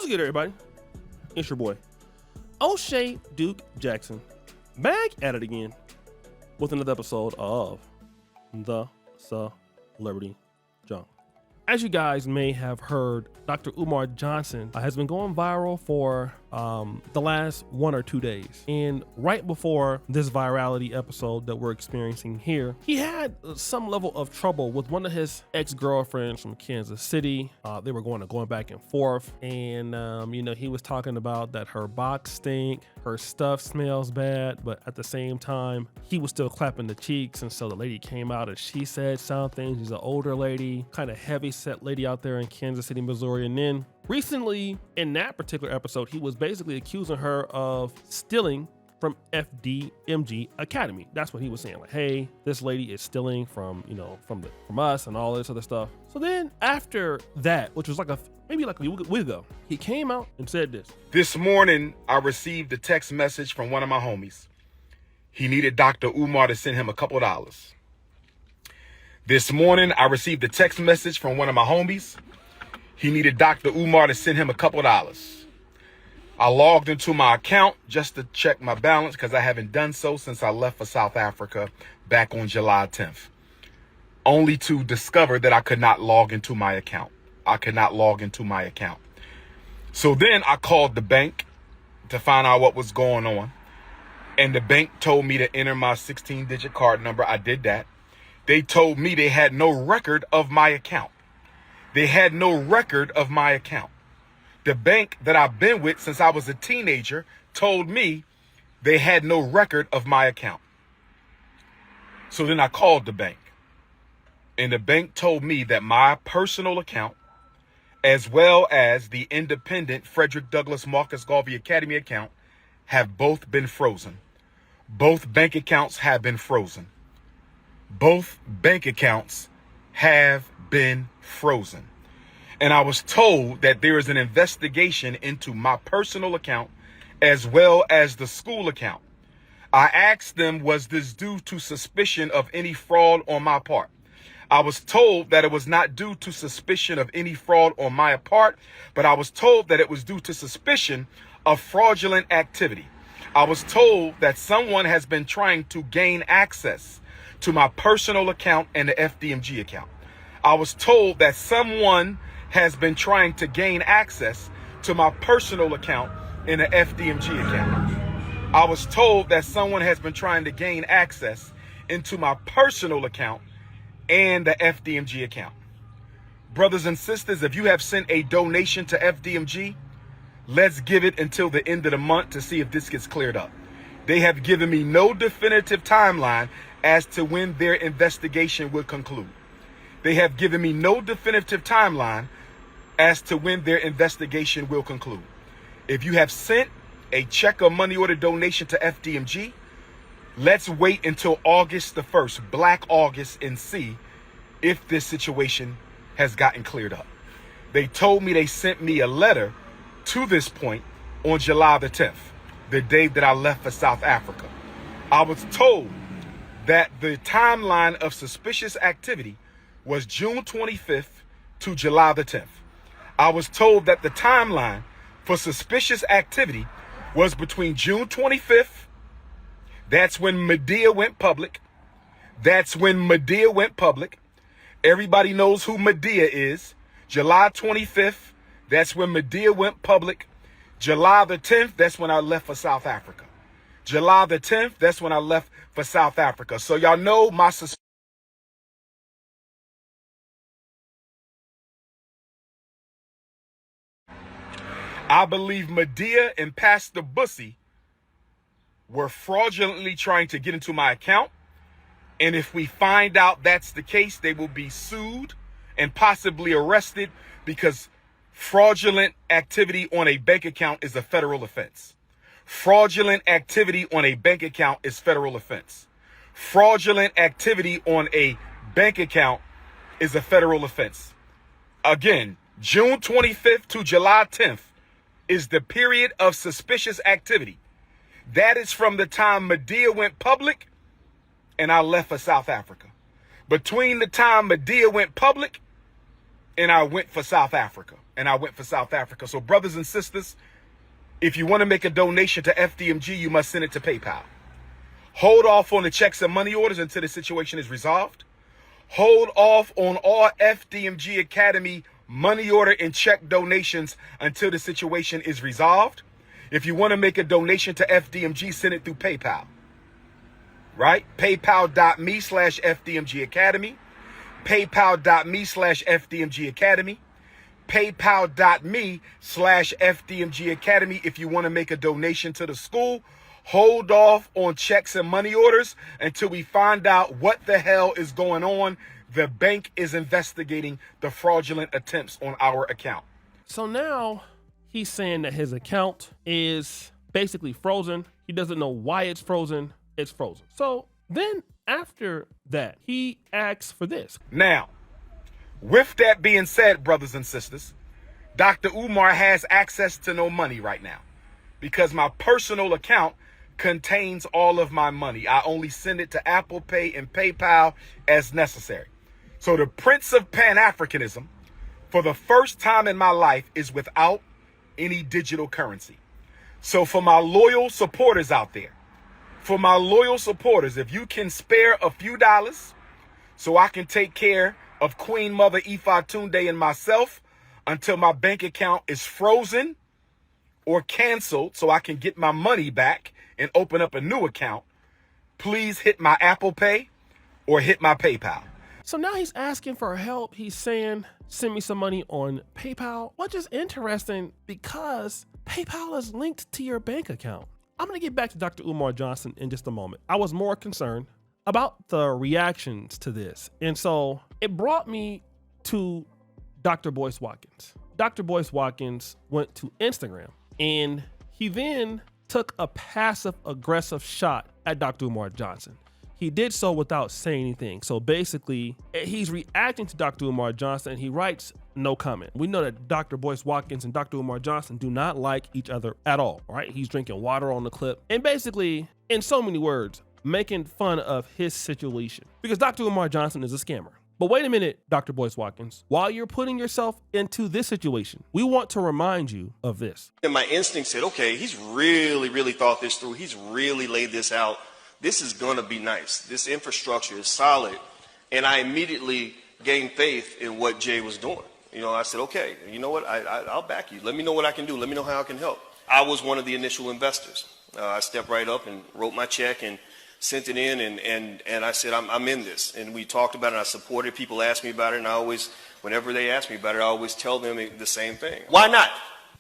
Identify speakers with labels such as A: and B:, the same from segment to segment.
A: What's good, everybody? It's your boy, O'Shea Duke Jackson, back at it again with another episode of The Celebrity Junk. As you guys may have heard, Dr. Umar Johnson has been going viral for the last 1 or 2 days. And right before this virality episode that we're experiencing here, he had some level of trouble with one of his ex-girlfriends from Kansas City. They were going back and forth. And, he was talking about that her box stink, her stuff smells bad, but at the same time, he was still clapping the cheeks. And so the lady came out and she said something. She's an older lady, kind of heavy set lady out there in Kansas City, Missouri. And then recently in that particular episode, he was basically accusing her of stealing from FDMG Academy. That's what he was saying. Like, hey, this lady is stealing from us and all this other stuff. So then after that, which was maybe a week ago, he came out and said this.
B: This morning, I received a text message from one of my homies. He needed Dr. Umar to send him a couple dollars. This morning, I received a text message from one of my homies. He needed Dr. Umar to send him a couple dollars. I logged into my account just to check my balance because I haven't done so since I left for South Africa back on July 10th. Only to discover that I could not log into my account. So then I called the bank to find out what was going on. And the bank told me to enter my 16-digit card number. I did that. They told me they had no record of my account. The bank that I've been with since I was a teenager told me they had no record of my account. So then I called the bank. And the bank told me that my personal account, as well as the independent Frederick Douglass Marcus Garvey Academy account, have both been frozen. Both bank accounts have been frozen. And I was told that there is an investigation into my personal account as well as the school account. I asked them, was this due to suspicion of any fraud on my part? I was told that it was not due to suspicion of any fraud on my part, but I was told that it was due to suspicion of fraudulent activity. I was told that someone has been trying to gain access to my personal account and the FDMG account. I was told that someone has been trying to gain access to my personal account and the FDMG account. I was told that someone has been trying to gain access into my personal account and the FDMG account. Brothers and sisters, if you have sent a donation to FDMG, let's give it until the end of the month to see if this gets cleared up. They have given me no definitive timeline as to when their investigation will conclude. If you have sent a check or money order donation to FDMG, let's wait until August the 1st, Black August, and see if this situation has gotten cleared up. They told me they sent me a letter to this point on July the 10th, the day that I left for South Africa. I was told that the timeline of suspicious activity was June 25th to July the 10th. I was told that the timeline for suspicious activity was between June 25th, that's when Medea went public. Everybody knows who Medea is. July 25th, that's when Medea went public. July the 10th, that's when I left for South Africa. So y'all know my suspicion. I believe Medea and Pastor Bussy were fraudulently trying to get into my account. And if we find out that's the case, they will be sued and possibly arrested because fraudulent activity on a bank account is a federal offense. Fraudulent activity on a bank account is federal offense. Again, June 25th to July 10th is the period of suspicious activity. That is from the time Medea went public and I left for South Africa. Between the time Medea went public and I went for South Africa. So brothers and sisters, if you want to make a donation to FDMG, you must send it to PayPal. Hold off on the checks and money orders until the situation is resolved. Hold off on all FDMG Academy money order and check donations until the situation is resolved. If you want to make a donation to FDMG, send it through PayPal. Right? PayPal.me/FDMG Academy. PayPal.me/FDMG Academy. PayPal.me/FDMG Academy. If you want to make a donation to the school, hold off on checks and money orders until we find out what the hell is going on. The bank is investigating the fraudulent attempts on our account.
A: So now he's saying that his account is basically frozen. He doesn't know why it's frozen. It's frozen. So then after that, he asks for this.
B: Now, with that being said, brothers and sisters, Dr. Umar has access to no money right now because my personal account contains all of my money. I only send it to Apple Pay and PayPal as necessary. So the Prince of Pan-Africanism, for the first time in my life, is without any digital currency. So for my loyal supporters out there, if you can spare a few dollars so I can take care of Queen Mother Ifa Tunde and myself until my bank account is frozen or canceled so I can get my money back and open up a new account, please hit my Apple Pay or hit my PayPal.
A: So now he's asking for help. He's saying, send me some money on PayPal, which is interesting because PayPal is linked to your bank account. I'm going to get back to Dr. Umar Johnson in just a moment. I was more concerned about the reactions to this. And so it brought me to Dr. Boyce Watkins. Dr. Boyce Watkins went to Instagram and he then took a passive aggressive shot at Dr. Umar Johnson. He did so without saying anything. So basically, he's reacting to Dr. Umar Johnson and he writes no comment. We know that Dr. Boyce Watkins and Dr. Umar Johnson do not like each other at all, right? He's drinking water on the clip and basically, in so many words, making fun of his situation because Dr. Umar Johnson is a scammer. But wait a minute, Dr. Boyce Watkins, while you're putting yourself into this situation, we want to remind you of this.
C: And my instinct said, okay, he's really thought this through. He's really laid this out. This is going to be nice. This infrastructure is solid. And I immediately gained faith in what Jay was doing. You know, I said, okay, you know what? I'll back you. Let me know what I can do. Let me know how I can help. I was one of the initial investors. I stepped right up and wrote my check and sent it in, and I said, I'm in this. And we talked about it, and I supported. People asked me about it, and I always, whenever they ask me about it, I always tell them the same thing. Why not?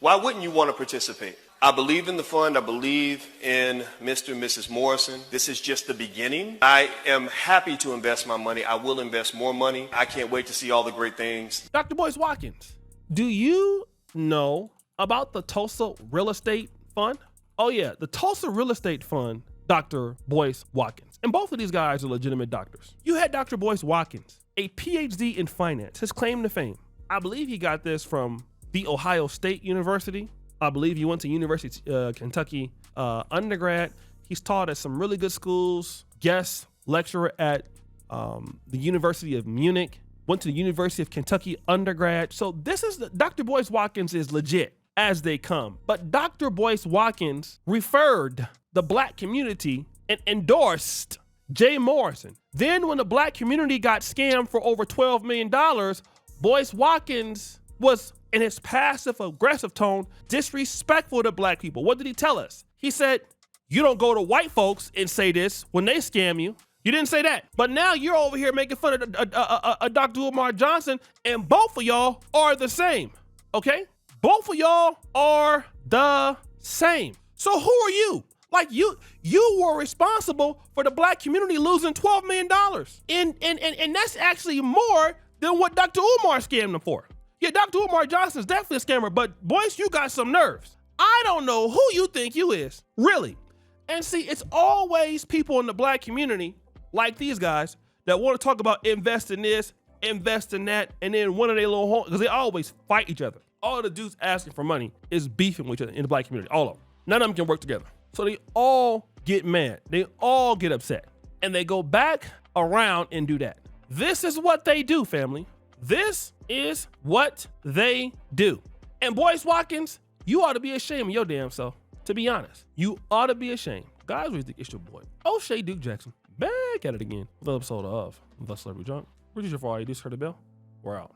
C: Why wouldn't you want to participate? I believe in the fund. I believe in Mr. and Mrs. Morrison. This is just the beginning. I am happy to invest my money. I will invest more money. I can't wait to see all the great things.
A: Dr. Boyce Watkins, do you know about the Tulsa Real Estate Fund? Oh yeah, the Tulsa Real Estate Fund, Dr. Boyce Watkins. And both of these guys are legitimate doctors. You had Dr. Boyce Watkins, a PhD in finance, his claim to fame. I believe he got this from the Ohio State University. I believe he went to University of Kentucky undergrad. He's taught at some really good schools, guest lecturer at the University of Munich, went to the University of Kentucky undergrad. So Dr. Boyce Watkins is legit as they come. But Dr. Boyce Watkins referred the black community and endorsed Jay Morrison. Then when the black community got scammed for over $12 million, Boyce Watkins was, in his passive aggressive tone, disrespectful to black people. What did he tell us? He said, you don't go to white folks and say this when they scam you. You didn't say that. But now you're over here making fun of Dr. Umar Johnson, and both of y'all are the same, okay? Both of y'all are the same. So who are you? Like you were responsible for the black community losing $12 million. And that's actually more than what Dr. Umar scammed them for. Yeah, Dr. Umar Johnson is definitely a scammer, but Boyce, you got some nerves. I don't know who you think you is, really. And see, it's always people in the black community like these guys that want to talk about invest in this, invest in that, and then one of their little homes, because they always fight each other. All the dudes asking for money is beefing with each other in the black community, all of them. None of them can work together. So they all get mad. They all get upset. And they go back around and do that. This is what they do, family. This is what they do. And Boyce Watkins, you ought to be ashamed of your damn self. To be honest, you ought to be ashamed. Guys, we think it's your boy, O'Shea Duke Jackson, back at it again with an episode of The Celebrity Junk. We're just for all you do, hurt the bell. We're out.